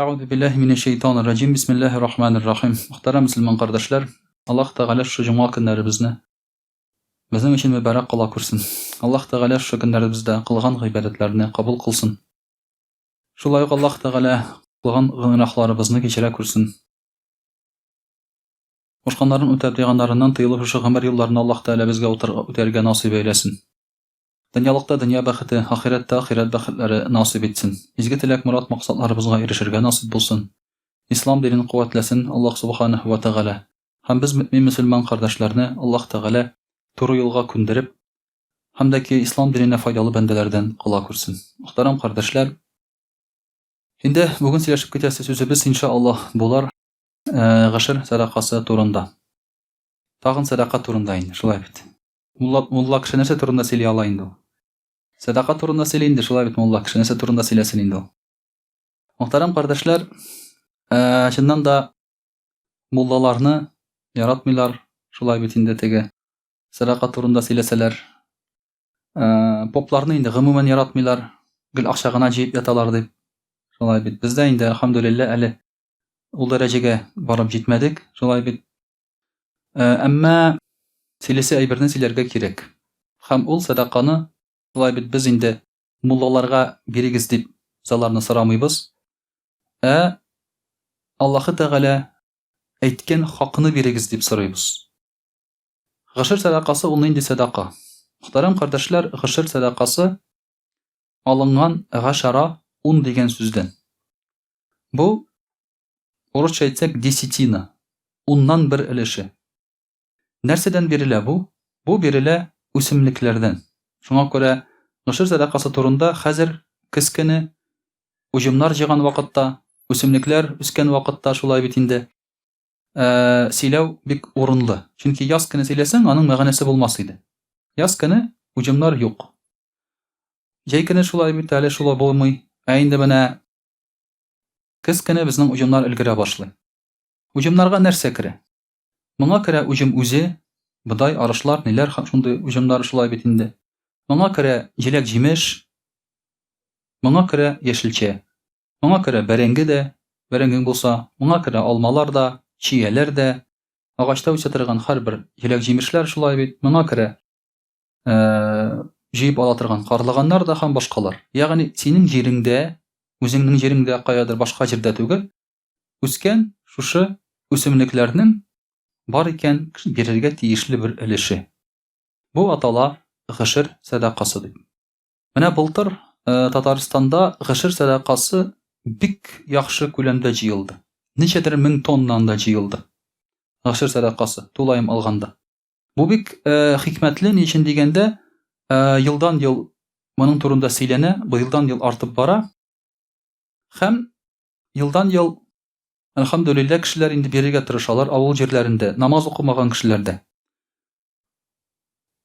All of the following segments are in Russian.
Euzu billahi mineşşeytanirracim. Bismillahirrahmanirrahim. Muhterem Müslüman kardeşler, Allah Teala şu cuma günlerimizni bizim için mübarek kıla kılsın. Allah Teala şu günlerimizde kılgan ibadetlerini kabul kılsın. Şulay Allah Teala kılgan günahlarımızı keçire kılsın. Uşkanların ötəbdiğanlarından tıyılıp şu ömür yıllarını Allah Teala bizge öterge nasip eylesin. Dünyalıkta dünya baxıtı, ahirette ahiret baxıtları nasip etsin. Bizge tilek murat maksatlarımızga erişirge nasip bulsun. İslam dinini kuvvetlesin Allah Subhanahu ve Teala. Hem biz mümin Müslüman kardeşlerini Allah Teala doğru yolga kundirip hem de ki İslam dinine faydalı bendelerden kıla kılsın. Muhterem kardeşler, şimdi bugün sileşip ketesi sözümüz inşallah bular gışır sadakası turunda. Tağın sadaka turundayın. Şulay bit. Mulla kişi nese turunda sili alayındı o. Sadaka turunda silindi. Şulay bit mulla kişi nese turunda silesilindi o. Muhterem kardeşler, şundan da mullalarını yaratmıyorlar. Şulay bitinde tege sadaka turunda sileseler. Poplarını indi gımımen yaratmıyorlar. Gül akşağına ciyip yatalar deyip. Şulay bit. Bizde indi elhamdülillah eli o derecege varıp gitmedik. Şulay bit. Ama silesi aybirini silerge kirek. Hem ol sadakanı şulay bit biz indi mullalarga birigiz deyip zalarını sıramayız. Allah'ı Teala aytken hakkını birigiz deyip sırayız. Gışır sadakası onun indi sadaka. Muhterem kardeşler, gışır sadakası alıngan gaşara un degen sözden. Bu Orusça etsek desitina. Undan bir ilişi. Nerseden birile bu? Bu birile üsümliklerden. Şuna göre gışır sadakası turunda hazır kıskını ucumlar jıgan vakitta, üsümlikler üsken vakitta şulay bitinde silev bik orunlu. Çünkü yaz kını silesen onun mağanesi bulmasıydı. Yaz kını ucumlar yok. Jaykını şulay bitale şulay bulmay. Ayında bana kıskını bizden ucumlar ilgire başlı. Ucumlarga nerse kire? Mına kire ucum uzi, bıday arışlar neler şunday ucumlar şulay bitinde. Mına kire jilek jimiş, mına kire yeşilçe. Mına kire berengi de, berengin bulsa, mına kire almalar da, çiyeler de, ağaçta uçatırgan har bir jilek jimişler şulay bit, mına kire jiyip alatırgan karlaganlar da ham başkalar. Yani senin jerinde, özüңнің жеріңде каяdır başka жерде түгел, үскен шушы үсімлікlerinin бар екен берерге тиешлі bir іліші. Bu atala gışır sadakası deyip. Mine былтыр Tataristanda gışır sadakası bik yaxşı kölemde jıyıldı. Neçedir 1000 tonnan da jıyıldı. Gışır sadakası tulayım alganda. Bu bik hikmetli niçin degende yıldan yıl bunun turunda silene, bu yıldan yıl artıp bara. Hem yıldan yıl elhamdülillah kişiler indi biriga tırışalar avul jerlerinde, namaz okumagan kişilerde.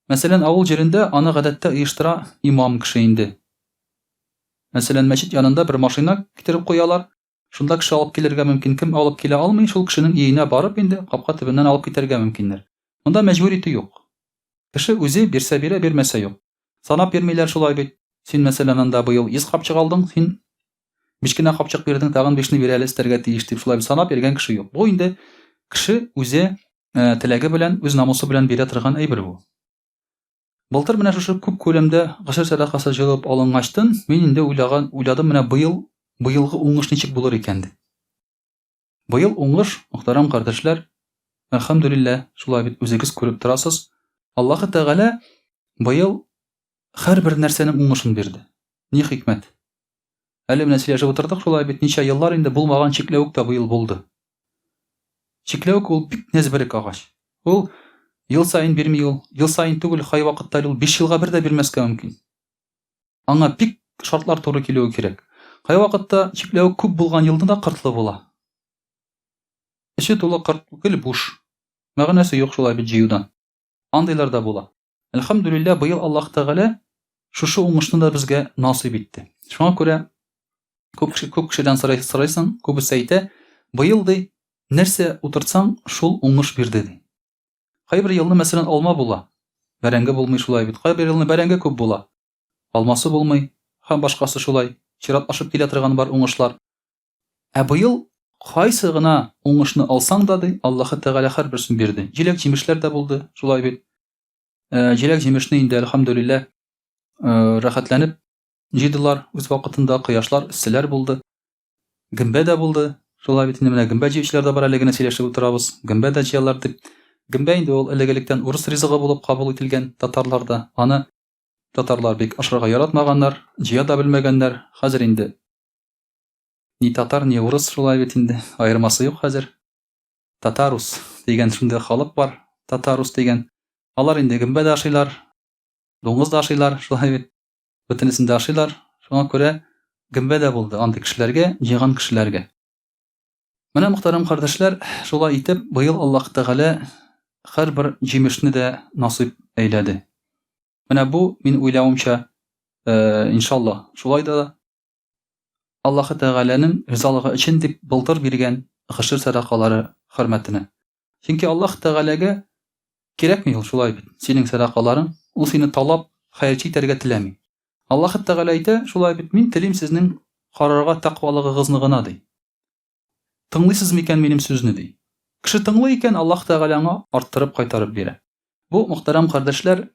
Mesela avul jerinde ana gadette uyuştıra imam kişi indi. Mesela meşit yanında bir maşina getirip koyalar. Şunda kişi alıp gelirge mümkün. Kim alıp kele almayın, şul kişinin iyine barıp indi, kapka tibinden alıp getirge mümkünler. Bunda mecburiyeti yok. Kişi uzi birse bire birmese yok. Sanap vermeyler şulay bit. Sen mesela anda bu yıl 100 kapçık aldın, sen Bişkine kapçık verdin, tağın 5'ini bir isterge tiyiştip şulay bir sanap vergen kişi yok. Bu indi kişi uzi tilegi bilen, öz namusu bilen bire tırgan aybir bu. Былтыр менә шушы күп күлемдә гышыр садакасы җылып алынгаштан, мин инде уйладым менә быелгы уңыш ничек булыр икән дип. Быел уңыш, мөхтәрәм кардәшләр, әлхәмдүлилләh, шулай бит үзегез күреп торасыз. Аллаһы Тәгалә быел һәрбер нәрсәнең уңышын бирде. Ни хикмәт? Әле менә сөйләшеп утырдык, шулай бит ничә еллар инде булмаган чикләвек тә быел булды. Чикләвек ул бик нәзберек агач. Ул Yıl sayın bir yıl sayın түгел hay вакытта ул 5 елга бер дә бирмәскә мөмкин. Аңа бик шартлар туры килүе кирәк. Hay вакытта чикләвек күп булган елда да 40лы була. Эче тулы 40 түгел буш. Мәгънәсе юк шулай бит җыюдан. Андыйлар да була. Әлхәмдүлилләh, быел Аллаһ Тәгалә шушы уңышны да безгә насыйп итте. Шуңа күрә күп кешедән сорайсың, күбесе әйтә, быел ди нәрсә утыртсаң, шул уңыш бирде ди. Кайбер елны мәсәлән алма була. Бәрәңге булмый шулай бит. Кайбер елны бәрәңге күп була. Алмасы булмый. Һәм башкасы шулай. Чиратлашып килә торган бар уңышлар. Ә быел кайсы гына уңышны алсаң да ди, Аллаһы Тәгалә һәрберсен бирде. Җиләк-җимешләр дә булды, шулай бит. Җиләк-җимешне инде әлхәмдүлилләh рәхәтләнеп җыйдылар үз вакытында, кояшлар, эсселәр булды. Гөмбә дә булды. Шулай бит инде менә гөмбә җыючылар да бар, әле генә сөйләшеп утырабыз. Гөмбә дә җыялар дип. Гөмбә инде ул элек-электән урыс ризыгы булып кабул ителгән татарларда. Аны татарлар бик ашарга яратмаганнар, җыя да белмәгәннәр. Хәзер инде ни татар, ни урыс, шулай бит инде аермасы юк хәзер. Татарус дигән шундый халык бар. Татарус дигән. Алар инде гөмбә дә ашыйлар, дуңгыз да ашыйлар, шулай бит. Бөтенесен дә ашыйлар. Шуңа күрә гөмбә дә булды андый кешеләргә, җыйган кешеләргә. Менә мөхтәрәм кардәшләр, шулай итеп, быел Аллаһ Тәгалә һәрбер җимешне дә насыйп әйләде. Менә бу мин уйлавымча, иншаллах, шулай да Аллаһ Тәгаләнең ризалыгы өчен дип былтыр биргән гышыр садакалары хөрмәтенә. Чөнки Аллаһ Тәгаләгә кирәкми ул шулай бит. Синең садакаларың, ул сине талап, хәйр итәргә теләми. Аллаһ Тәгалә әйтә, шулай бит, мин телим сезнең карарга тәкъвалыгыгызны гына ди. Тыңлыйсыз микән минем сүзне ди. Кеше тыңлый икән, Аллаһ Тәгалә аңа арттырып кайтарып бирә. Бу мөхтәрәм кардәшләр,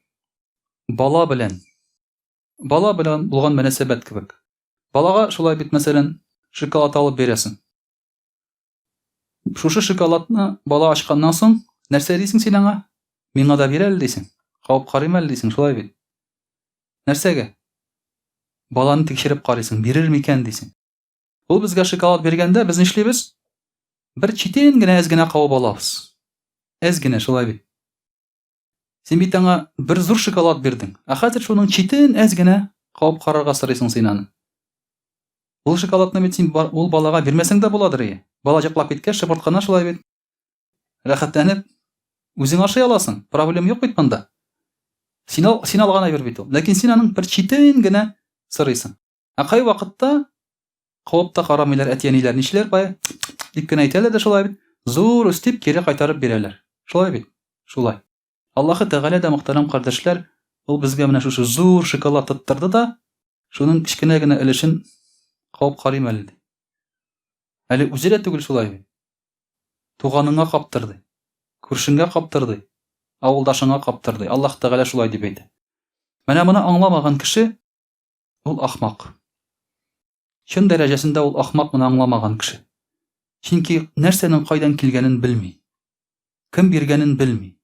бала белән булган мөнәсәбәт кебек. Балага шулай бит, мәсәлән, шоколад алып бирәсең. Шушы шоколадны бала ачканнан соң, нәрсә дисең син аңа? Миңа да бир әле дисең. Кабып карыйм әле дисең, шулай бит. Нәрсәгә? Баланы тикшереп карыйсың, бирер микән дисең. Ул безгә шоколад биргәндә, без нишлибез? Бер читен генә әз генә кабып алабыз. Әз генә, шулай бит. Син бит аңа бер зур шоколад бирдең. Ә хәзер шуның читен әз генә кабып карарга сорыйсың син аны. Ул шоколадны бит син ул балага бирмәсәң дә буладыр. Бала җаклап киткәч, шыбырткана, шулай бит. Рәхәтләнеп үзең ашый аласың. Проблема юк бит монда. Син алган бир бит ул. Ләкин син аның бер читен генә сорыйсың. Ә кай вакытта кабып та карамыйлар, әтиәниләр нишләр бая? Дип кенә әйтәләр дә, шулай бит. Зур үстип кире кайтарып бирәләр. Шулай бит. Шулай. Аллаһы Тәгалә дә, мөхтәрәм кардәшләр, ул безгә менә шушы зур шоколад тоттырды да, шуның кичкенә генә өлешен кабып карыйм әле ди. Әле үзе дә түгел, шулай бит. Туганыңа каптырды. Күршеңгә каптырды. Авылдашыңа каптырды. Аллаһ Тәгалә шулай дип әйтә. Менә моны аңламаган кеше ул ахмак. Чын дәрәҗәсендә ул ахмак, моны аңламаган кеше. Чөнки нәрсәнең кайдан килгәнен белми. Кем биргәнен белми.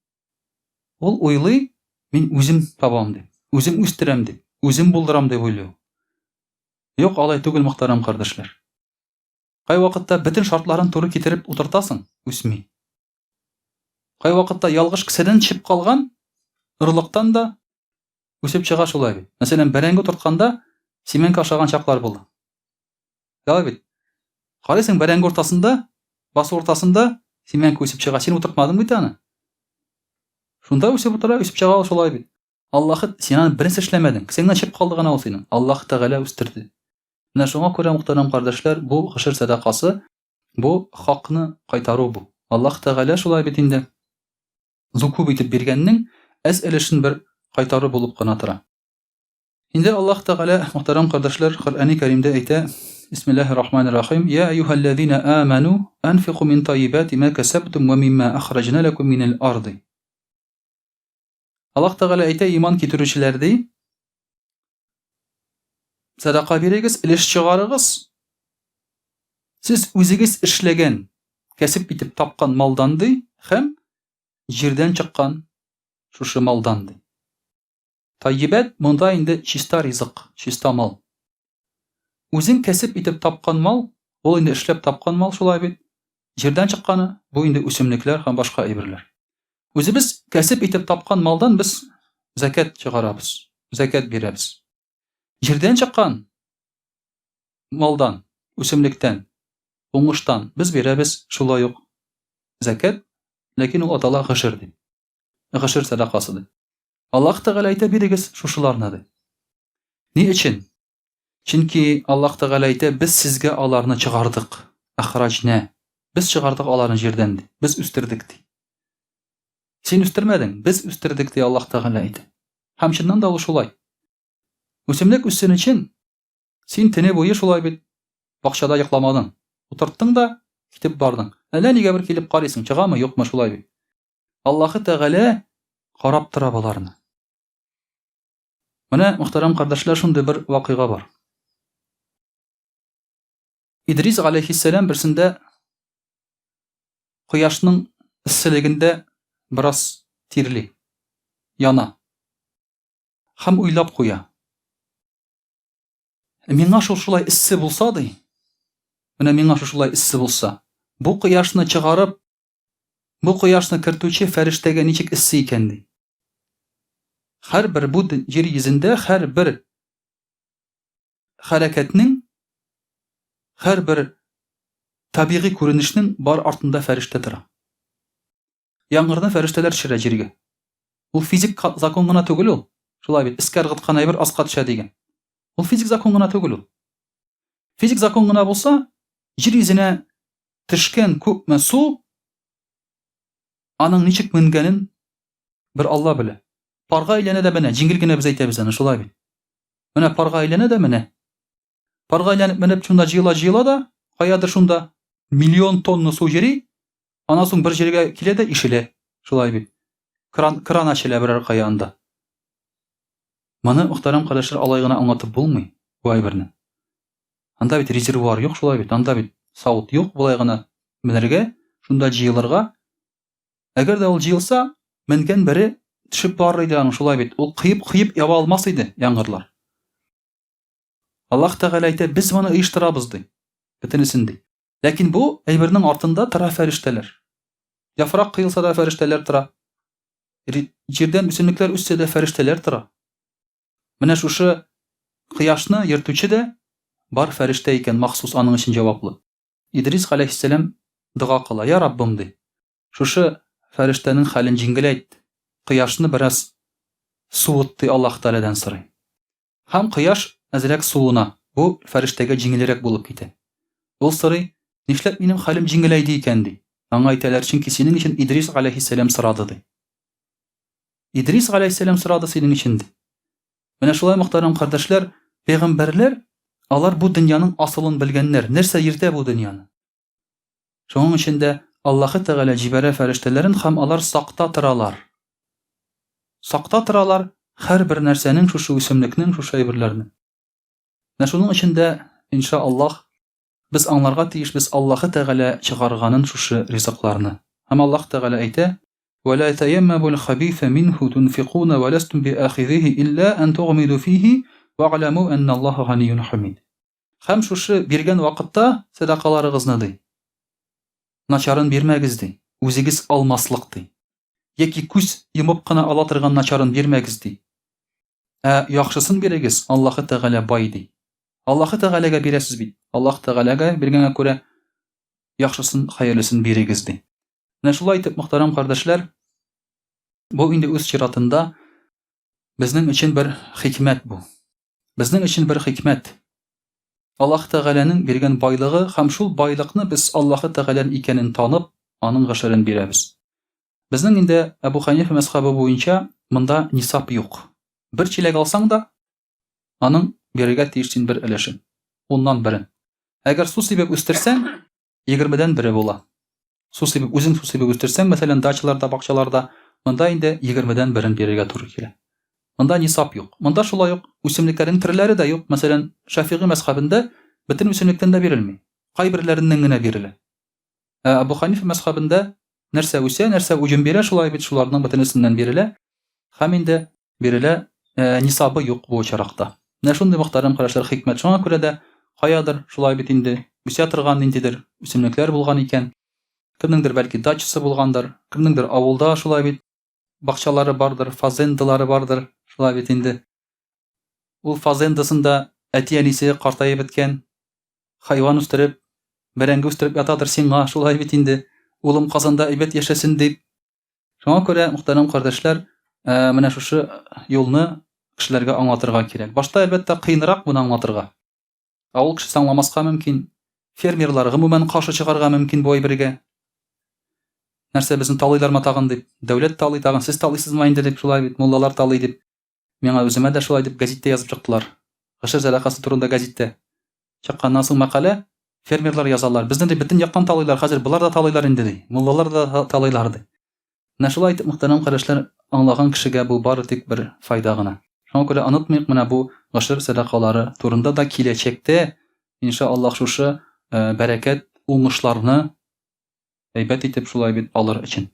Ул уйлый, мин үзем табам дип, үзем үстерәм дип, үзем булдырам дип уйлый. Юк, алай түгел, мөхтәрәм кардәшләр. Кай вакытта бөтен шартларын туры китереп утыртасың, үсми. Кай вакытта ялгыш кесәдән чыгып калган ырлыктан да үсеп чыга, шулай бит. Мәсәлән, бәрәңге тотканда семенка ашаган чаклар булды. Ялай бит. Карыйсың, бәрәңге уртасында, бас уртасында семенка үсеп чыга. Син утыртмадың бит аны. Шунда үсеп утыра, үсеп чыга, шулай бит. Аллаһы, син аны беренче эшләмәдең. Кесәңнән чыгып калды гына ул синең. Аллаһ Тәгалә үстерде. Менә шуңа күрә, мөхтәрәм кардәшләр, бу гышыр садакасы, бу хакны кайтару бу. Аллаһ Тәгалә шулай бит инде. Зукуб итеп биргәннең әз өлешен бер кайтару булып кына тора. Инде Аллаһ Тәгалә, мөхтәрәм кардәшләр, Коръәни Кәримдә әйтә: Бисмиллаһир-рахманир-рахим. Я аyyuhallazina аману анфиqu min tayyibati ma kasabtum wa mimma akhrajna lakum min al-ardi. Аллаһ Тәгалә әйтә, иман китерүчеләр ди, садака бирегез, өлеш чыгарыгыз. Сез үзегез эшләгән, кәсеп итеп тапкан малдан ди, һәм җирдән чыккан шушы малдан ди. Таййибат монда инде чиста ризык, чиста мал. Үзең кәсеп итеп тапкан мал, ул инде эшләп тапкан мал, шулай бит. Җирдән чыкканы, бу инде үсемлекләр һәм башка әйберләр. Үзебез кәсеп итеп тапкан малдан без закат чыгарабыз, закат бирәбез. Җирдән чыккан малдан, үсемлектән, уңыштан без бирәбез, шулай ук закат, ләкин ул атала гышыр ди. Гышыр садакасы ди. Аллаһ Тәгалә әйтә, бирегез шушыларны ди. Ни өчен? Чөнки Аллаһ Тәгалә әйтә, без сезгә аларны чыгардык. Ахраҗна. Без чыгардык аларны җирдән ди. Без үстердек ди. Син үстермәдең, без үстердек ди, Аллаһ Тәгалә әйтә. Һәм чыннан да ул шулай. Үсемлек үссен өчен син төне буе шулай бит бакчада йокламадың. Утырттың да китеп бардың. Әллә нигә бер килеп карыйсың, чыгамы, юкмы шулай бит. Аллаһы Тәгалә карап тора боларны. Менә, мөхтәрәм кардәшләр, шундый бер вакыйга бар. Идрис алейхиссалам берсендә кояшның исселегендә бераз тирли, яна. Һәм уйлап куя. Миңа шулай иссе булса ди, менә миңа шулай иссе булса, бу кояшны чыгарып, бу кояшны кертүче фәрештәгә ничек иссе икән ди. Һәрбер бу җир йөзендә һәрбер хәрәкәтнең, һәрбер табигый күренешнең бар артында фәрештә тора. Яңгырны фәрештәләр төшерә җиргә. Ул физик закон гына түгел ул. Шулай бит, искә ыргыткан әйбер аска төшә дигән. Ул физик закон гына түгел ул. Физик закон гына булса, җир йөзенә төшкән күпме су, аның ничек менгәнен бер Алла белә. Парга әйләнә дә менә, җиңел генә без әйтәбез аны, шулай бит. Менә парга әйләнә дә менә. Парга әйләнеп менеп шунда җыела да, каядыр шунда миллион тонна су йөри, аннан соң бер җиргә килә дә ишелә. Шулай бит. Кран ачыла берәр каянда. Моны, мөхтәрәм кардәшләр, алай гына аңлатып булмый бу әйберне. Анда бит резервуар юк, шулай бит. Анда бит савыт юк, булай гына менергә, шунда җыелырга. Әгәр дә ул җыелса, менгән бере төшеп барыр иде аның, шулай бит. Ул кыеп яба алмас иде яңгырлар. Аллаһ Тәгалә әйтә, без моны оештырабыз ди. Бөтенесен ди. Ләкин бу әйбернең артында тора фәрештәләр. Яфрак кыйлса да фәрештәләр тора. Җирдән үсемлекләр үссә дә фәрештәләр тора. Менә шушы кояшны йөртүче дә бар фәрештә икән, махсус аның өчен җаваплы. Идрис алейхиссалам дуга кыла, я Раббым ди. Шушы фәрештәнең хәлен җиңеләйт. Кояшны бераз суыт ди, Аллаһ Тәгаләдән сорый. Һәм кояш әзрәк суына, бу фәрештәгә җиңелрәк булып китә. Ул сорый, нишләп минем хәлем җиңеләйде икән ди. Аңа әйтәләр, чөнки синең өчен Идрис алейхиссалам сорады ди. Идрис алейхиссалам сорады синең өчен ди. Менә шулай, мөхтәрәм кардәшләр, пәйгамбәрләр, алар бу дөньяның асылын белгәннәр, нәрсә йөртә бу дөньяны. Шуның өчен дә Аллаһы Тәгалә җибәрә фәрештәләрен һәм алар сакта торалар. Сакта торалар һәрбер нәрсәнең, шушы үсемлекнең, шушы әйберләрнең. Менә шуның өчен дә, иншааллаһ, без аңларга тиешбез Аллаһы Тәгалә чыгарганын, шушы ризыкларны. Һәм Аллаһ Тәгалә әйтә: ولا تيمموا الخبيث منه تنفقون ولستم بآخذه إلا أن تغمضوا فيه واعلموا أن الله غني حميد. Һәм шушы биргән вакытта садакаларыгызны ди. Начарын бирмәгез ди. Үзегез алмаслык ди. Яки күз йомып кына ала торган начарын бирмәгез ди. Яхшысын бирегез, Аллаһы Тәгалә бай ди. Аллаһы Тәгаләгә бирәсез бит. Аллаһ Тәгаләгә биргәнгә күрә яхшысын, хәерлесен бирегез ди. Менә шулай итеп, мөхтәрәм кардәшләр, бу инде үз чиратында безнең өчен бер хикмәт бу. Безнең өчен бер хикмәт. Аллаһ Тәгаләнең биргән байлыгы һәм шул байлыкны без Аллаһы Тәгалән икәнен танып, аның гашәрен бирәбез. Безнең инде Әбу Ханифа мәзһәбе буенча монда нисап юк. Бер чиләк алсаң да, аның бирергә тиеш син бер өлешен. Уннан берен. Әгәр су сибеп үстерсәң, 20дән бире була. Су сибеп, үзең су сибеп үстерсәң, мәсәлән, дачаларда, бакчаларда, монда инде 20дән берен бирергә туры килә. Монда нисап юк. Монда шулай ук үсемлекләрнең төрләре дә юк. Мәсәлән, Шафигый мәзһәбендә бөтен үсемлектән дә бирелми. Кайберләреннән генә бирелә. Әбу Ханифа мәзһәбендә нәрсә үсә, нәрсә уҗым бирә, шулай бит шуларның бөтенесеннән бирелә. Һәм инде бирелә нисабы юк бу чаракта. Менә шундый мөхтәрәм кардәшләр, хикмәт. Шуңа күрә дә каядыр шулай бит инде үсә торган ниндидер үсемлекләр булган икән. Кемнеңдер бәлки дачасы булгандыр, кемнеңдер авылда шулай бит бакчалары бардыр, фазендалары бардыр, шулай бит инде. Ул фазендасында әти-әнисе картаеп беткән, хайван үстереп, бәрәңге үстереп ятадыр сиңа, шулай бит инде. Улым Казанда әйбәт яшәсен дип. Шуңа күрә, мөхтәрәм кардәшләр, менә шушы юлны кешеләргә аңлатырга кирәк. Башта әлбәттә кыйнрак буны аңлатырга. Авыл кешесе аңламаска мөмкин. Фермерлар гомумән каршы чыгарга мөмкин бу әйбергә. Нәрсә безне талыйлармы тагын дип, дәүләт талый тагын, сез талыйсызмы инде дип, шулай бит, муллалар талый дип. Миңа үземә дә шулай дип газеттә язып чыктылар. Гашар сәлахасы турында газеттә. Чыкканнан соң мәкалә, Фермерлар язалар. Безне дә бөтен яктан талыйлар. Хәзер булар да талыйлар инде ди. Муллалар да талыйлар ди. Менә шулай итеп, мөхтәрәм кардәшләр, аңлаган кешегә бу бары тик бер файда гына. Шуңа күрә онытмыйк, менә бу гашыр садакалары турында да киләчәктә иншааллах шушы бәрәкәт, уңышларны әйбәт итеп шулай бит алыр өчен.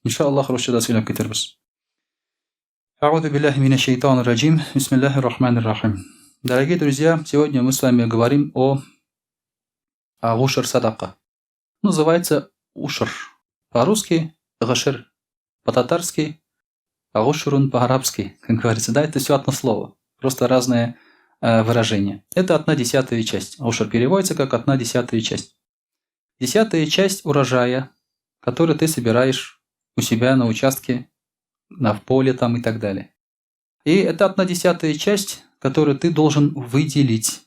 Иншааллах русчада сөйләп китербез. А'удhu billahi минаш шайтанир раджим. Бисмиллахир рахманир рахим. Дорогие друзья, сегодня мы с вами говорим о гушр садака. Называется ушр. По-русски гашир, по-татарски гушрун, по-арабски. Как говорится, да, это все одно слово. Просто разные выражения. Это 1/10 часть. Гушр переводится как 1/10 часть. 10-я часть урожая, который ты собираешь у себя на участке, в поле там и так далее. И это 1/10 часть, которую ты должен выделить.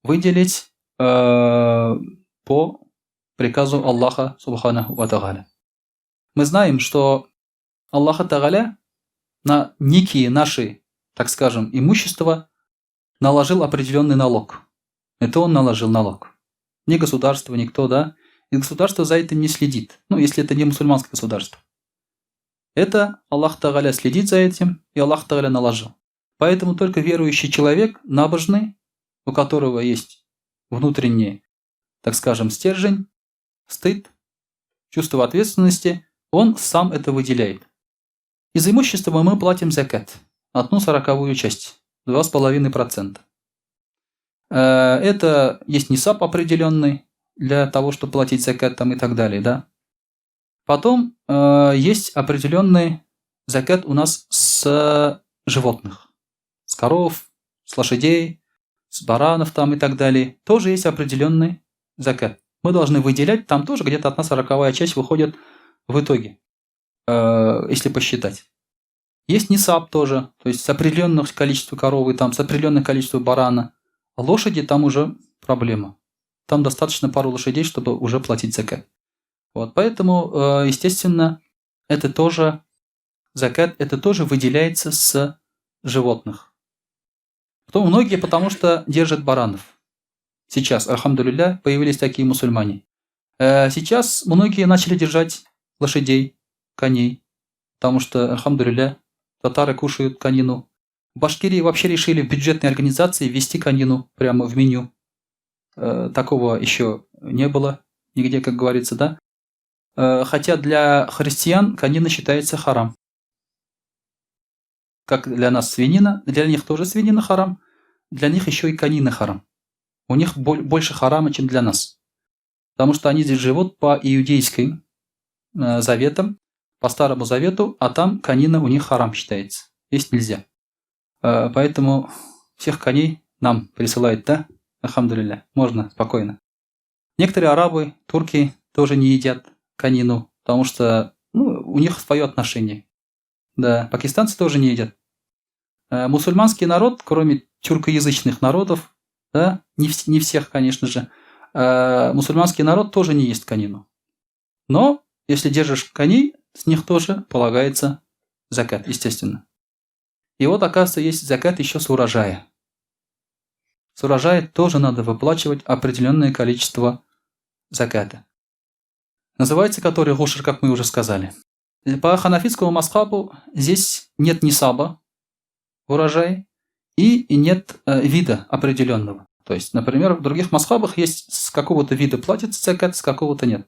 Выделить по приказу Аллаха Субханаху ва Тааля. Мы знаем, что Аллах Тааля на некие наши, так скажем, имущества наложил определенный налог. Это он наложил налог. Не государство, никто, да? И государство за этим не следит. Ну, если это не мусульманское государство. Это Аллах Тааля следит за этим, и Аллах Тааля наложил. Поэтому только верующий человек, набожный, у которого есть внутренний, так скажем, стержень, стыд, чувство ответственности, он сам это выделяет. Из имущества мы платим закат, 1/40 часть, 2,5%. Это есть нисаб определенный для того, чтобы платить закат там и так далее, да. Потом есть определенный закат у нас с животных, с коров, с лошадей, с баранов там и так далее. Тоже есть определенный закат. Мы должны выделять, там тоже где-то 1/40 часть выходит в итоге, если посчитать. Есть нисаб тоже, то есть с определенным количеством коровы, там, с определенным количеством барана. А лошади там уже проблема. Там достаточно пару лошадей, чтобы уже платить закат. Вот, поэтому, естественно, это тоже закат, это тоже выделяется с животных. Потом многие, потому что держат баранов. Сейчас, альхамдулилля, появились такие мусульмане. Сейчас многие начали держать лошадей, коней, потому что, альхамдулилля, татары кушают конину. В Башкирии вообще решили в бюджетной организации ввести конину прямо в меню. Такого еще не было нигде, как говорится, да? Хотя для христиан конина считается харам. Как для нас свинина, для них тоже свинина харам, для них еще и конина харам. У них больше харама, чем для нас. Потому что они здесь живут по иудейским заветам, по Старому Завету, а там конина у них харам считается. Есть нельзя. Поэтому всех коней нам присылают, да? Альхамдулилля. Можно спокойно. Некоторые арабы, турки тоже не едят конину, потому что у них свое отношение. Да, пакистанцы тоже не едят. Мусульманский народ, кроме тюркоязычных народов, да, не всех, конечно же, мусульманский народ тоже не ест конину. Но если держишь коней, с них тоже полагается закат, естественно. И вот, оказывается, есть закат еще с урожая. С урожая тоже надо выплачивать определенное количество заката. Называется который гушр, как мы уже сказали. По ханафитскому масхабу здесь нет нисаба в урожае и нет вида определенного. То есть, например, в других масхабах есть с какого-то вида платится закат, с какого-то нет.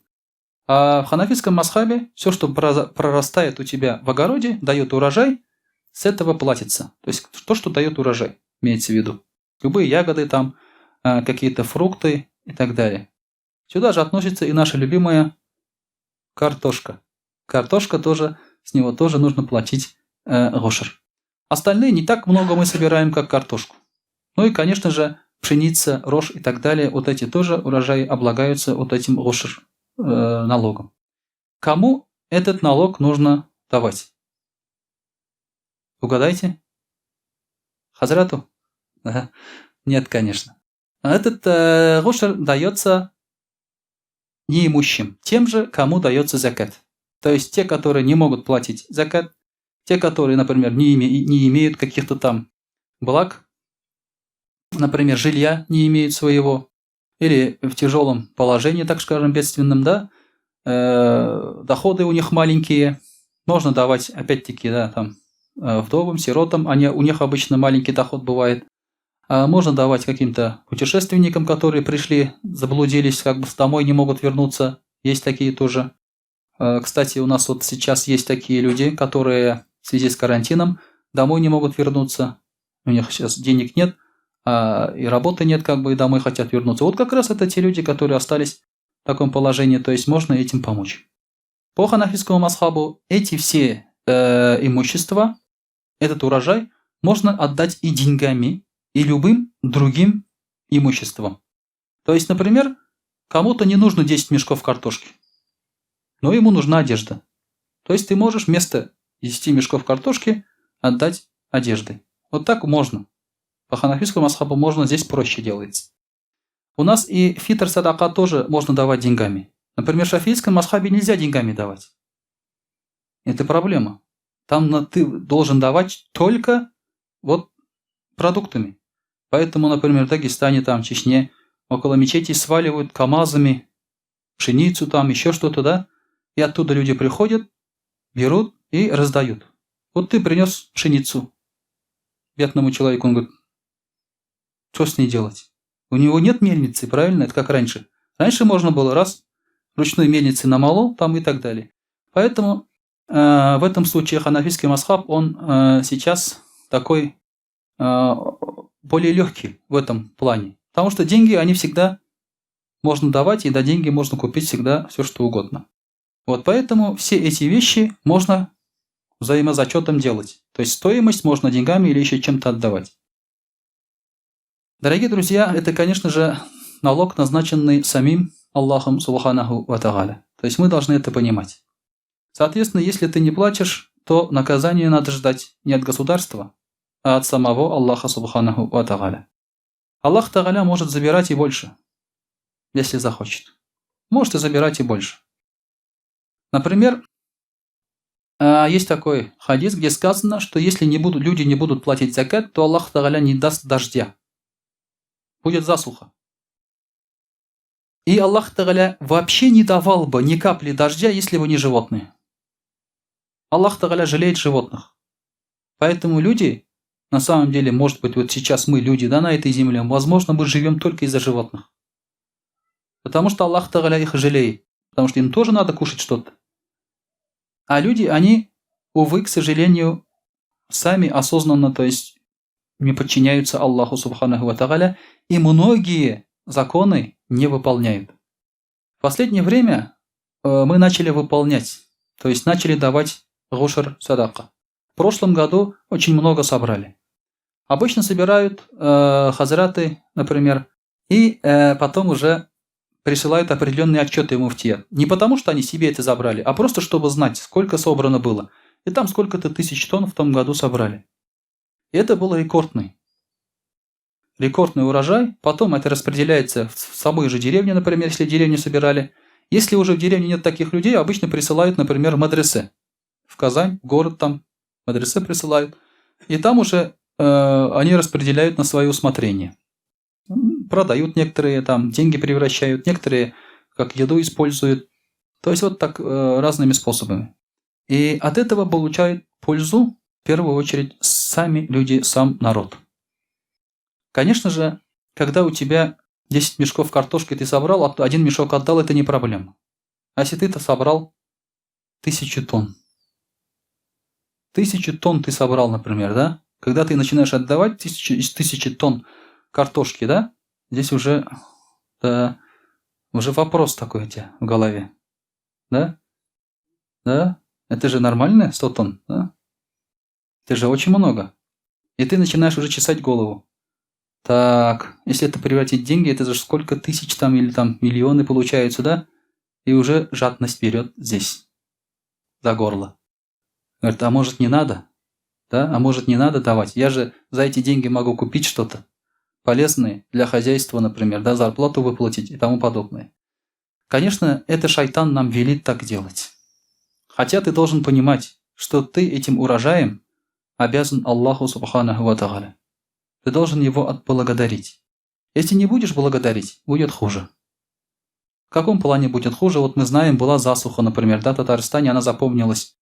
А в ханафитском масхабе все, что прорастает у тебя в огороде, дает урожай, с этого платится. То есть то, что дает урожай, имеется в виду. Любые ягоды, там, какие-то фрукты и так далее. Сюда же относится и наша любимая картошка. Картошка тоже, с него тоже нужно платить гушр. Остальные не так много мы собираем, как картошку. Ну и, конечно же, пшеница, рожь и так далее, вот эти тоже урожаи облагаются вот этим гушр налогом. Кому этот налог нужно давать? Угадайте? Хазрату? Ага. Нет, конечно. Этот гушр дается неимущим, тем же, кому дается закат. То есть те, которые не могут платить закат, те, которые, например, не имеют каких-то там благ, например, жилья не имеют своего, или в тяжелом положении, так скажем, бедственном, да, доходы у них маленькие, можно давать, опять-таки, да, там, вдовам, сиротам, у них обычно маленький доход бывает. Можно давать каким-то путешественникам, которые пришли, заблудились, как бы домой не могут вернуться. Есть такие тоже. Кстати, у нас вот сейчас есть такие люди, которые в связи с карантином домой не могут вернуться. У них сейчас денег нет, и работы нет, как бы и домой хотят вернуться. Вот как раз это те люди, которые остались в таком положении, то есть можно этим помочь. По ханафитскому масхабу эти все имущества, этот урожай можно отдать и деньгами, и любым другим имуществом. То есть, например, кому-то не нужно 10 мешков картошки, но ему нужна одежда. То есть ты можешь вместо 10 мешков картошки отдать одежды. Вот так можно. По ханафитскому масхабу можно, здесь проще делается. У нас и фитр садака тоже можно давать деньгами. Например, в шафийском масхабе нельзя деньгами давать. Это проблема. Там ты должен давать только вот продуктами. Поэтому, например, в Дагестане, там, в Чечне, около мечетей сваливают КАМАЗами пшеницу, там, еще что-то, да? И оттуда люди приходят, берут и раздают. Вот ты принес пшеницу бедному человеку, он говорит, что с ней делать? У него нет мельницы, правильно? Это как раньше. Раньше можно было раз, ручной мельницы намолол, там и так далее. Поэтому в этом случае ханафитский масхаб, он сейчас такой более легкий в этом плане. Потому что деньги, они всегда можно давать, и на деньги можно купить всегда все, что угодно. Вот поэтому все эти вещи можно взаимозачетом делать. То есть стоимость можно деньгами или еще чем-то отдавать. Дорогие друзья, это, конечно же, налог, назначенный самим Аллахом Субханаху ва Тааля. То есть мы должны это понимать. Соответственно, если ты не платишь, то наказание надо ждать не от государства, а от самого Аллаха Субханаху ва Тааля. Аллах Тааля может забирать и больше, если захочет. Может и забирать и больше. Например, есть такой хадис, где сказано, что если люди не будут платить закат, то Аллах Тааля не даст дождя. Будет засуха. И Аллах Тааля вообще не давал бы ни капли дождя, если бы не животные. Аллах Тааля жалеет животных. Поэтому люди, на самом деле, может быть, вот сейчас мы, люди, да, на этой земле, возможно, мы живем только из-за животных. Потому что Аллах Тааля их жалеет. Потому что им тоже надо кушать что-то. А люди, они, увы, к сожалению, сами осознанно, то есть не подчиняются Аллаху Субханаху ва Тааля, и многие законы не выполняют. В последнее время мы начали выполнять, то есть начали давать гушр садака. В прошлом году очень много собрали. Обычно собирают хазраты, например, и потом уже присылают определенные отчеты муфтия. Не потому, что они себе это забрали, а просто чтобы знать, сколько собрано было. И там сколько-то тысяч тонн в том году собрали. И это был рекордный урожай. Потом это распределяется в самой же деревне, например, если деревню собирали. Если уже в деревне нет таких людей, обычно присылают, например, мадресе. В Казань, в город там мадресе присылают. И там уже они распределяют на свое усмотрение. Продают некоторые, там деньги превращают, некоторые как еду используют. То есть вот так разными способами. И от этого получают пользу в первую очередь сами люди, сам народ. Конечно же, когда у тебя 10 мешков картошки ты собрал, а один мешок отдал, это не проблема. А если ты-то собрал 1000 тонн. 1000 тонн ты собрал, например, да? Когда ты начинаешь отдавать из 1000 тонн картошки, да? Здесь уже вопрос такой у тебя в голове. Да? Да? Это же нормально, 100 тонн, да? Это же очень много. И ты начинаешь уже чесать голову. Так, если это превратить в деньги, это же сколько тысяч там или там миллионы получаются, да? И уже жадность берет здесь, за горло. Говорит, а может не надо? Да? А может не надо давать? Я же за эти деньги могу купить что-то полезное для хозяйства, например, да, зарплату выплатить и тому подобное. Конечно, это шайтан нам велит так делать. Хотя ты должен понимать, что ты этим урожаем обязан Аллаху Субханаху ва Тааля. Ты должен его отблагодарить. Если не будешь благодарить, будет хуже. В каком плане будет хуже? Вот мы знаем, была засуха, например, да, в Татарстане, она запомнилась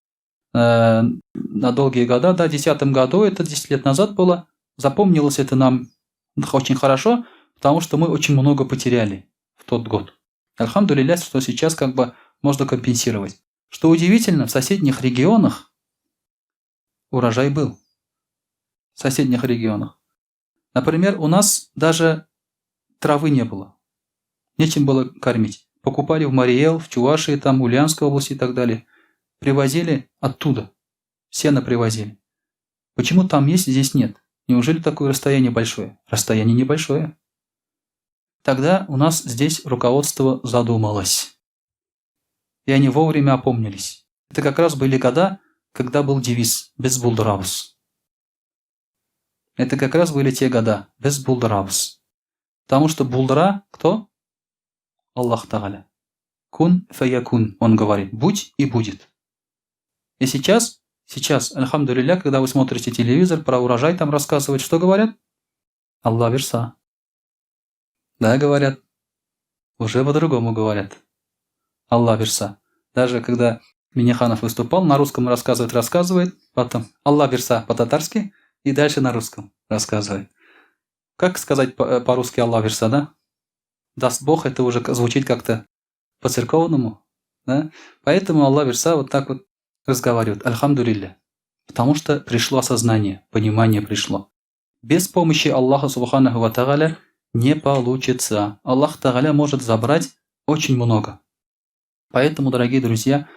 на долгие года, да, в 2010 году, это 10 лет назад было, запомнилось это нам очень хорошо, потому что мы очень много потеряли в тот год. Альхамдулилля, что сейчас как бы можно компенсировать. Что удивительно, в соседних регионах урожай был. В соседних регионах. Например, у нас даже травы не было. Нечем было кормить. Покупали в Мариэл, в Чувашии, там, Ульяновской области и так далее. Привозили оттуда. Сено привозили. Почему там есть, здесь нет? Неужели такое расстояние большое? Расстояние небольшое. Тогда у нас здесь руководство задумалось. И они вовремя опомнились. Это как раз были года, когда был девиз «Без булдраус». Это как раз были те года «Без булдраус». Потому что булдра кто? Аллах Тааля. Кун фаякун, он говорит, будь и будет. И сейчас, альхамдулилля, когда вы смотрите телевизор, про урожай там рассказывают, что говорят? Аллах верса. Да, говорят. Уже по-другому говорят. Аллах верса. Даже когда Миниханов выступал, на русском рассказывает, потом Аллах верса по-татарски и дальше на русском рассказывает. Как сказать по-русски Аллах верса, да? Даст Бог, это уже звучит как-то по-церковному, да? Поэтому Аллах верса вот так вот разговаривает. Альхамдулилля. Потому что пришло осознание, понимание пришло. Без помощи Аллаха Субханаху ва Тааля не получится. Аллах Тааля может забрать очень много. Поэтому, дорогие друзья,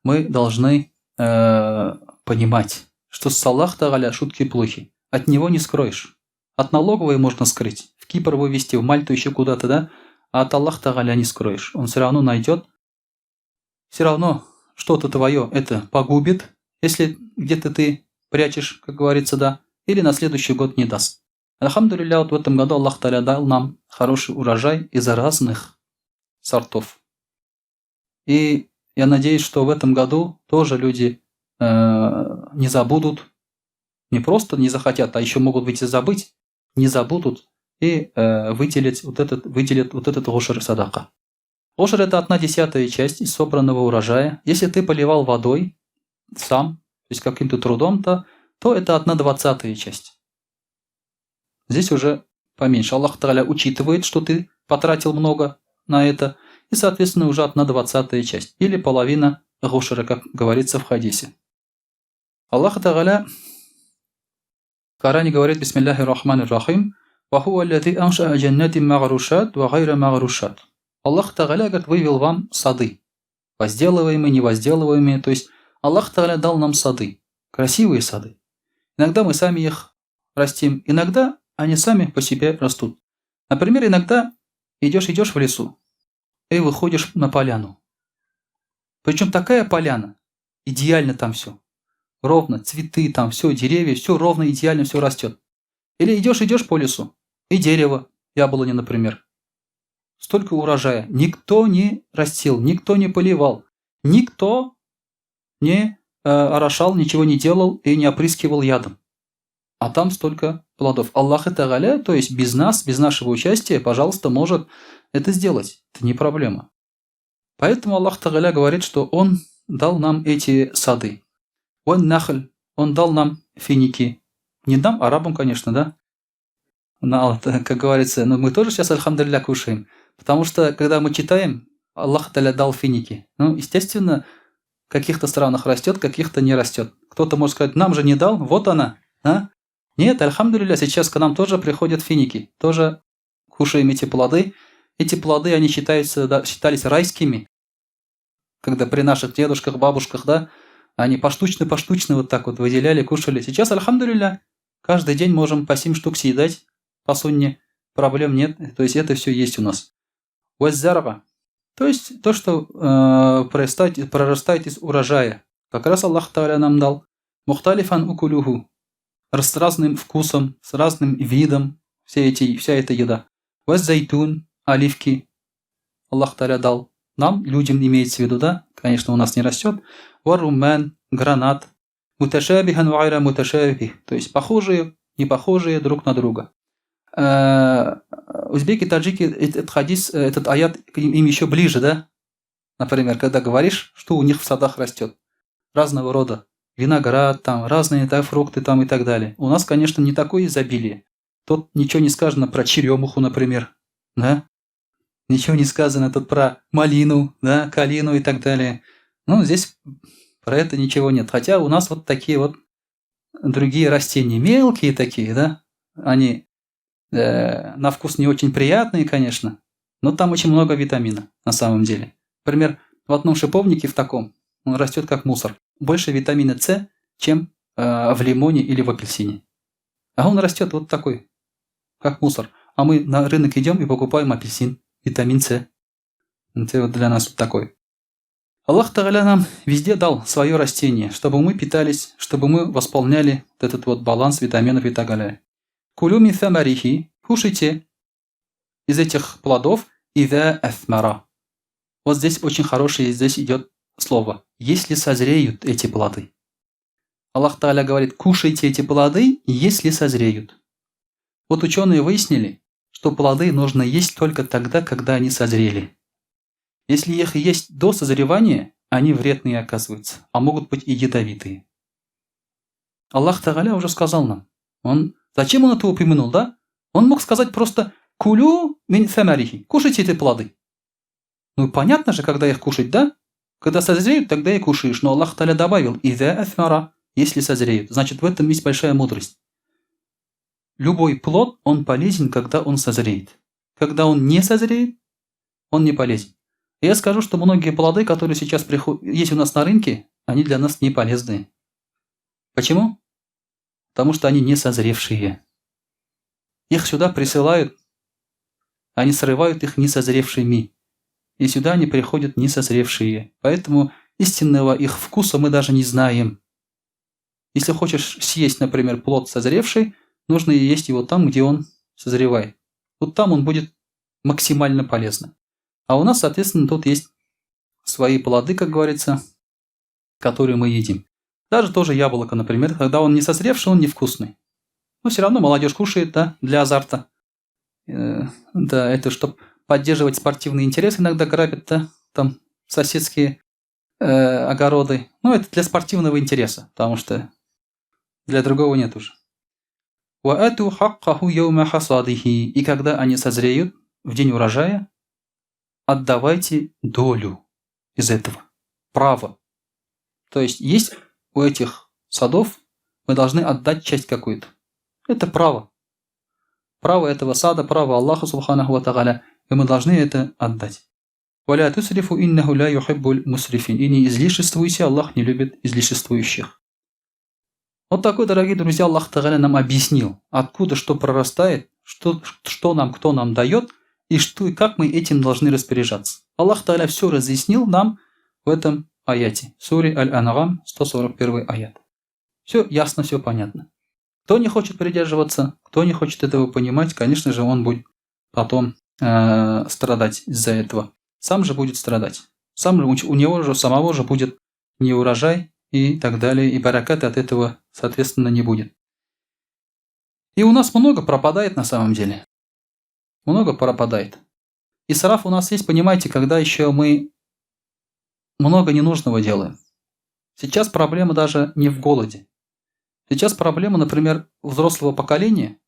мы должны понимать, что с Аллах Тааля шутки плохи. От него не скроешь. От налоговой можно скрыть. В Кипр вывести, в Мальту, еще куда-то, да? А от Аллах Тааля не скроешь. Он все равно найдет. Все равно что-то твое это погубит, если где-то ты прячешь, как говорится, да, или на следующий год не даст. Альхамдулилля, вот в этом году Аллах Тааля дал нам хороший урожай из разных сортов. И я надеюсь, что в этом году тоже люди не забудут, не просто не захотят, а еще могут быть и забыть, не забудут и выделят вот этот гошер садака. Гошер – это 1/10 часть из собранного урожая. Если ты поливал водой сам, то есть каким-то трудом, то это 1/20 часть. Здесь уже поменьше. Аллах Тааля учитывает, что ты потратил много на это, и, соответственно, уже 1/20 часть, или половина гошера, как говорится в хадисе. Аллах Тааля в Коране говорит: «Бисмиллахи рахмани рахим, ва хуа аллази аншаа джаннати магрушат ва гайра магрушат». Аллах Тааля, говорит, вывел вам сады, возделываемые, невозделываемые, то есть Аллах Тааля дал нам сады, красивые сады. Иногда мы сами их растим, иногда они сами по себе растут. Например, иногда идешь в лесу и выходишь на поляну. Причем такая поляна, идеально там все. Ровно, цветы там, все, деревья, все ровно, идеально, все растет. Или идешь по лесу, и дерево, яблони, например. Столько урожая. Никто не растил, никто не поливал, никто не орошал, ничего не делал и не опрыскивал ядом. А там столько плодов. Аллах Тааля, то есть без нас, без нашего участия, пожалуйста, может это сделать. Это не проблема. Поэтому Аллах Тааля говорит, что Он дал нам эти сады. Он нахль, Он дал нам финики. Не нам, арабам, конечно, да? Как говорится, но мы тоже сейчас, альхамдулилля, кушаем. Потому что, когда мы читаем, Аллах Тааля дал финики. Ну, естественно, в каких-то странах растет, в каких-то не растет. Кто-то может сказать: нам же не дал, вот она. А? Нет, альхамдулилля, сейчас к нам тоже приходят финики. Тоже кушаем эти плоды. Эти плоды, они считались райскими. Когда при наших дедушках, бабушках, да, они поштучно вот так вот выделяли, кушали. Сейчас, альхамдулилля, каждый день можем по 7 штук съедать, по сунне. Проблем нет. То есть это все есть у нас. Ваззарга. То есть то, что прорастает из урожая. Как раз Аллах Тааля нам дал. Мухталифан укулюху. С разным вкусом, с разным видом вся эта еда. Ваззайтун. Оливки. Аллах Тааля дал. Нам, людям, имеется в виду, да? Конечно, у нас не растет. Варуман. Гранат. Муташабихан вайра муташабих. То есть похожие, не похожие друг на друга. узбеки, таджики, этот хадис, этот аят им еще ближе, да? Например, когда говоришь, что у них в садах растет. Разного рода. Виноград, там, разные фрукты там и так далее. У нас, конечно, не такое изобилие. Тут ничего не сказано про черемуху, например. Да? Ничего не сказано тут про малину, да, калину и так далее. Ну, здесь про это ничего нет. Хотя у нас вот такие вот другие растения. Мелкие такие, да? Они на вкус не очень приятные, конечно. Но там очень много витамина на самом деле. Например, в одном шиповнике в таком, он растет как мусор. Больше витамина С, чем в лимоне или в апельсине. А он растет вот такой, как мусор. А мы на рынок идем и покупаем апельсин, витамин С. Это вот для нас вот такой. Аллах Тааля нам везде дал свое растение, чтобы мы питались, чтобы мы восполняли вот этот вот баланс витаминов и так далее. Кулю мин самарихи, кушайте из этих плодов ида афмара. Вот здесь очень хорошее, здесь идет слово. Если созреют эти плоды. Аллах Тааля говорит, кушайте эти плоды, если созреют. Вот ученые выяснили, что плоды нужно есть только тогда, когда они созрели. Если их есть до созревания, они вредные оказываются, а могут быть и ядовитые. Аллах Тааля уже сказал нам. Зачем он это упомянул, да? Он мог сказать просто «Кулю мин самарихи» – кушайте эти плоды. Ну понятно же, когда их кушать, да? Когда созреют, тогда и кушаешь. Но Аллах Тааля добавил «Ида афмара» – если созреют. Значит, в этом есть большая мудрость. Любой плод, он полезен, когда он созреет. Когда он не созреет, он не полезен. И я скажу, что многие плоды, которые сейчас есть у нас на рынке, они для нас не полезные. Почему? Потому что они не созревшие. Их сюда присылают, они срывают их несозревшими. И сюда они приходят несозревшие. Поэтому истинного их вкуса мы даже не знаем. Если хочешь съесть, например, плод созревший, нужно есть его там, где он созревает. Вот там он будет максимально полезным. А у нас, соответственно, тут есть свои плоды, как говорится, которые мы едим. Даже тоже яблоко, например, когда он не созревший, он невкусный. Но все равно молодежь кушает, да, для азарта. Да, это чтобы поддерживать спортивный интерес, иногда грабят, да, там соседские огороды. Ну, это для спортивного интереса, потому что для другого нет уже. И когда они созреют в день урожая, отдавайте долю из этого. Право. То есть у этих садов мы должны отдать часть какую-то. Это право. Право этого сада, право Аллаха Субханаху ва Тааля, и мы должны это отдать. «Валя тусрифу иннаху ля юхиббуль мусрифин». И не излишествуйте, Аллах не любит излишествующих. Вот такой, дорогие друзья, Аллах Тааля нам объяснил, откуда что прорастает, что нам, кто нам дает, и как мы этим должны распоряжаться. Аллах Тааля все разъяснил нам в этом аяте. Суре Аль-Ан'ам, 141 аят. Все ясно, все понятно. Кто не хочет придерживаться, кто не хочет этого понимать, конечно же, он будет потом страдать из-за этого. Сам же будет страдать. У него же самого же будет неурожай и так далее, и бараката от этого, соответственно, не будет. И у нас много пропадает на самом деле. Много пропадает. И сараф у нас есть, понимаете, когда еще мы много ненужного делаем. Сейчас проблема даже не в голоде. Сейчас проблема, например, взрослого поколения.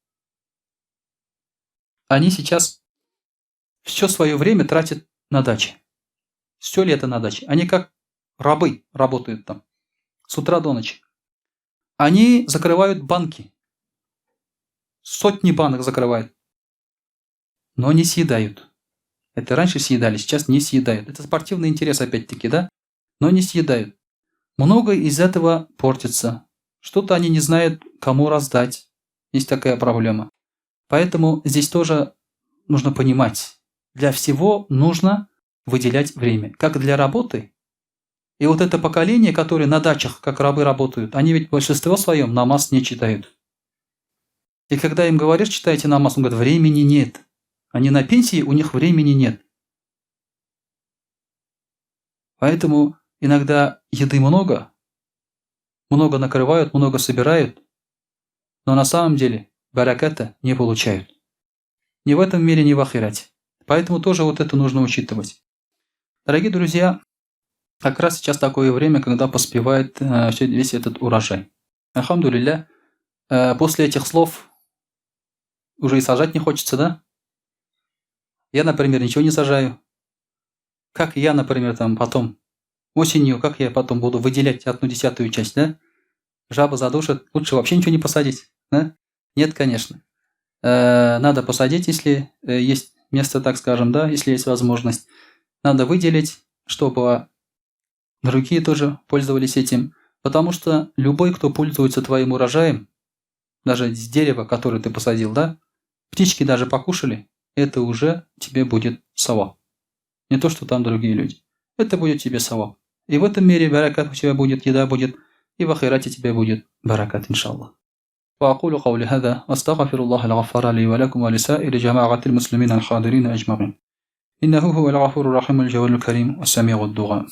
Они сейчас все свое время тратят на даче. Все лето на даче. Они как рабы работают там. С утра до ночи. Они закрывают банки. Сотни банок закрывают. Но не съедают. Это раньше съедали, сейчас не съедают. Это спортивный интерес опять-таки, да? Но не съедают. Много из этого портится. Что-то они не знают, кому раздать. Есть такая проблема. Поэтому здесь тоже нужно понимать. Для всего нужно выделять время. Как для работы. И вот это поколение, которое на дачах, как рабы работают, они ведь в большинстве своем намаз не читают. И когда им говоришь, читайте намаз, он говорит, времени нет. Они на пенсии, у них времени нет. Поэтому иногда еды много накрывают, много собирают, но на самом деле бараката не получают. Ни в этом мире, ни в ахирате. Поэтому тоже вот это нужно учитывать. Дорогие друзья, как раз сейчас такое время, когда поспевает весь этот урожай. Альхамдулилля, после этих слов уже и сажать не хочется, да? Я, например, ничего не сажаю. Как я, например, там потом осенью, как я потом буду выделять 1/10 часть, да? Жаба задушит, лучше вообще ничего не посадить, да? Нет, конечно. Надо посадить, если есть место, так скажем, да, если есть возможность. Надо выделить, чтобы другие тоже пользовались этим. Потому что любой, кто пользуется твоим урожаем, даже с дерева, которое ты посадил, да, птички даже покушали, это уже тебе будет савап. Не то, что там другие люди. Это будет тебе савап. И в этом мире баракат у тебя будет, еда будет, и в ахирате тебе будет баракат, иншаллах. وأقول قولي هذا وأستغفر الله الغفار لي ولكم ولسائر جماعة المسلمين الحاضرين أجمعين إنه هو الغفور الرحيم الجواد الكريم والسميع الدعاء